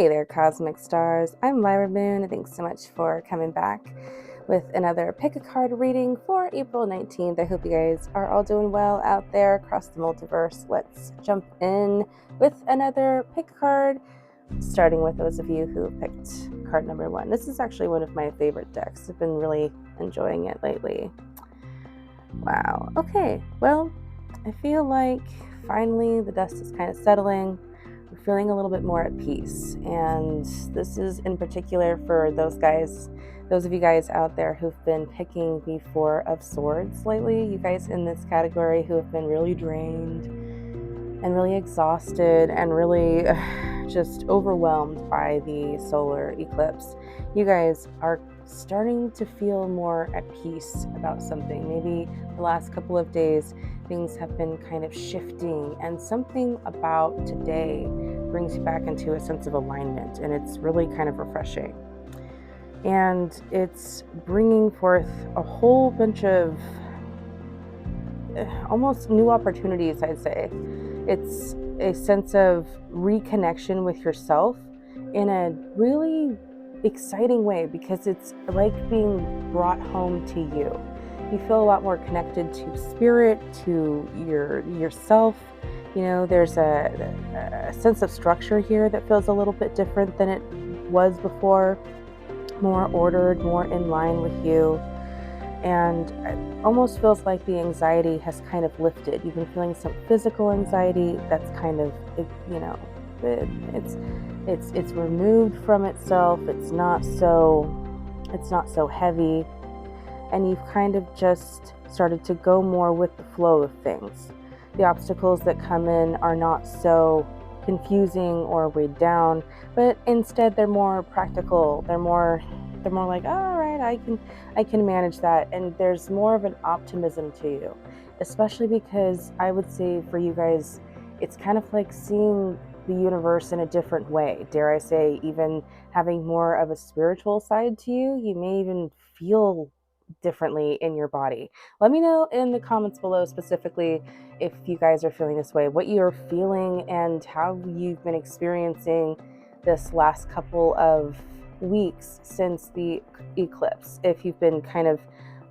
Hey there, Cosmic Stars. I'm Lyra Moon, and thanks so much for coming back with another pick a card reading for April 19th. I hope you guys are all doing well out there across the multiverse. Let's jump in with another pick a card, starting with those of you who have picked card number 1. This is actually one of my favorite decks. I've been really enjoying it lately. Wow. Okay, well, I feel like finally the dust is kind of settling. We're feeling a little bit more at peace. And this is in particular for those of you guys out there who've been picking the Four of Swords lately. You guys in this category who have been really drained and really exhausted and really just overwhelmed by the solar eclipse. You guys are starting to feel more at peace about something. Maybe the last couple of days things have been kind of shifting, and something about today brings you back into a sense of alignment, and it's really kind of refreshing. And it's bringing forth a whole bunch of almost new opportunities, I'd say. It's a sense of reconnection with yourself in a really exciting way, because it's like being brought home to you. You feel a lot more connected to spirit, to yourself. You know, there's a sense of structure here that feels a little bit different than it was before, more ordered, more in line with you. And it almost feels like the anxiety has kind of lifted. You've been feeling some physical anxiety that's kind of, it's removed from itself. It's not so heavy. And you've kind of just started to go more with the flow of things. The obstacles that come in are not so confusing or weighed down, but instead they're more practical. They're more like, all right, I can manage that. And there's more of an optimism to you, especially because I would say for you guys, it's kind of like seeing the universe in a different way. Dare I say, even having more of a spiritual side to you. You may even feel differently in your body. Let me know in the comments below specifically if you guys are feeling this way, what you're feeling, and how you've been experiencing this last couple of weeks since the eclipse. If you've been kind of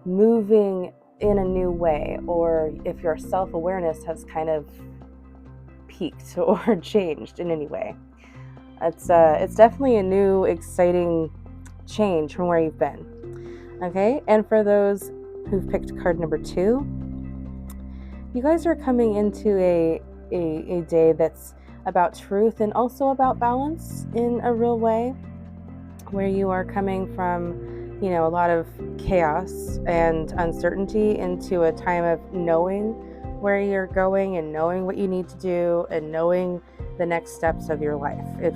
moving in a new way, or if your self-awareness has kind of peaked or changed in any way. It's definitely a new, exciting change from where you've been. Okay, and for those who've picked card number 2, you guys are coming into a day that's about truth and also about balance in a real way, where you are coming from, a lot of chaos and uncertainty into a time of knowing where you're going and knowing what you need to do and knowing the next steps of your life. It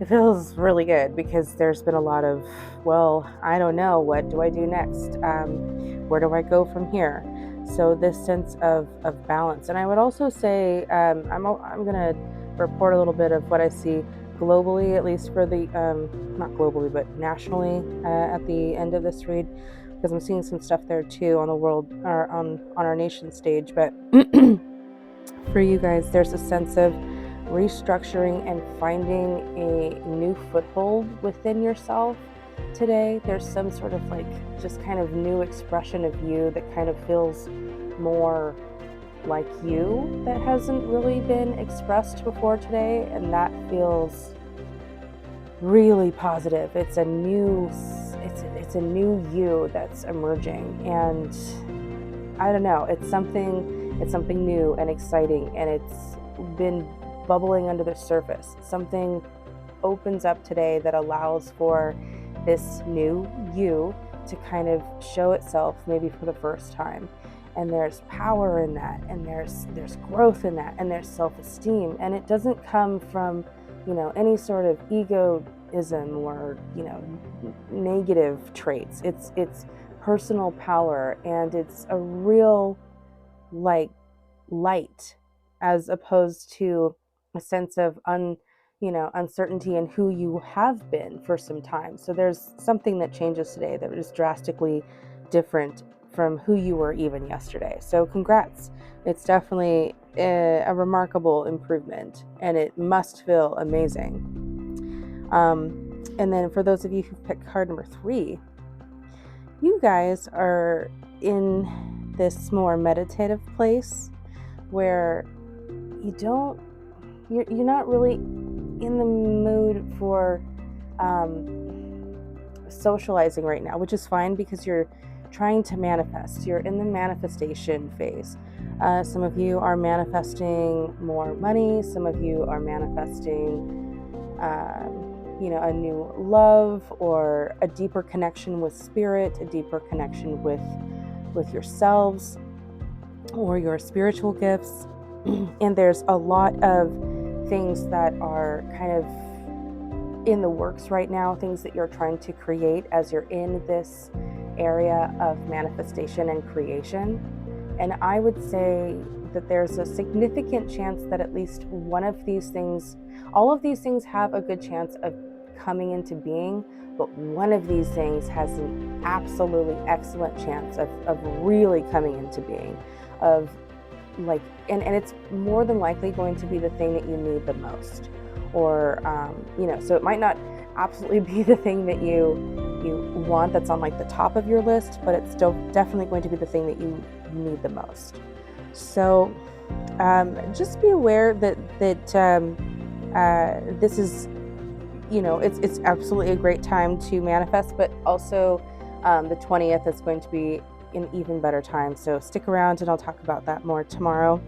feels really good, because there's been a lot of, well, I don't know, what do I do next? Where do I go from here? So this sense of balance. And I would also say, I'm going to report a little bit of what I see globally, at least for the, not globally, but nationally at the end of this read, because I'm seeing some stuff there too on the world, or on our nation stage. But for you guys, there's a sense of restructuring and finding a new foothold within yourself today. There's some sort of just kind of new expression of you that kind of feels more like you, that hasn't really been expressed before today, and that feels really positive. It's a new you that's emerging, and I don't know, it's something new and exciting, and it's been bubbling under the surface. Something opens up today that allows for this new you to kind of show itself, maybe for the first time. And there's power in that, and there's growth in that, and there's self-esteem, and it doesn't come from any sort of egoism or negative traits. It's personal power, and it's a real light, as opposed to a sense of uncertainty in who you have been for some time. So there's something that changes today that is drastically different from who you were even yesterday. So congrats. It's definitely a remarkable improvement, and it must feel amazing. And then for those of you who picked card number 3, you guys are in this more meditative place where you're not really in the mood for socializing right now, which is fine because you're trying to manifest. You're in the manifestation phase. Some of you are manifesting more money. Some of you are manifesting a new love or a deeper connection with spirit, a deeper connection with yourselves or your spiritual gifts. And there's a lot of things that are kind of in the works right now, things that you're trying to create as you're in this area of manifestation and creation. And I would say that there's a significant chance that at least one of these things, all of these things have a good chance of coming into being, but one of these things has an absolutely excellent chance of really coming into being, of like, and it's more than likely going to be the thing that you need the most, or so it might not absolutely be the thing that you want that's on like the top of your list, but it's still definitely going to be the thing that you need the most. So just be aware that this is, it's absolutely a great time to manifest, but also the 20th is going to be an even better time. So stick around and I'll talk about that more tomorrow.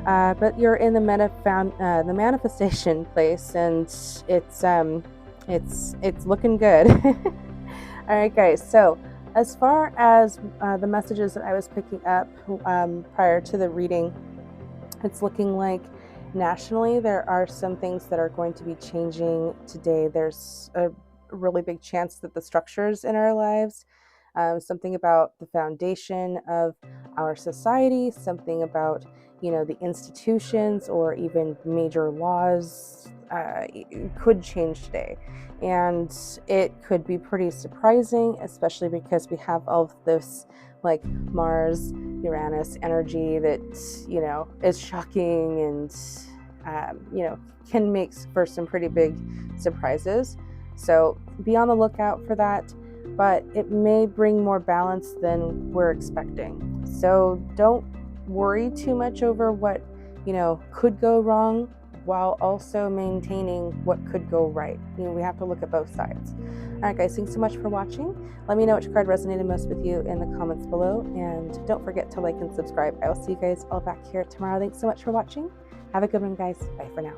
But you're in the manifestation place, and it's looking good. All right, guys. So as far as the messages that I was picking up prior to the reading, it's looking like nationally there are some things that are going to be changing today. There's a really big chance that the structures in our lives, something about the foundation of our society, something about the institutions or even major laws could change today. And it could be pretty surprising, especially because we have all of this like Mars, Uranus energy that, is shocking and, can make for some pretty big surprises. So be on the lookout for that, but it may bring more balance than we're expecting. So don't worry too much over what, could go wrong, while also maintaining what could go right. We have to look at both sides. All right, guys, thanks so much for watching. Let me know which card resonated most with you in the comments below, and don't forget to like and subscribe. I will see you guys all back here tomorrow. Thanks so much for watching. Have a good one, guys. Bye for now.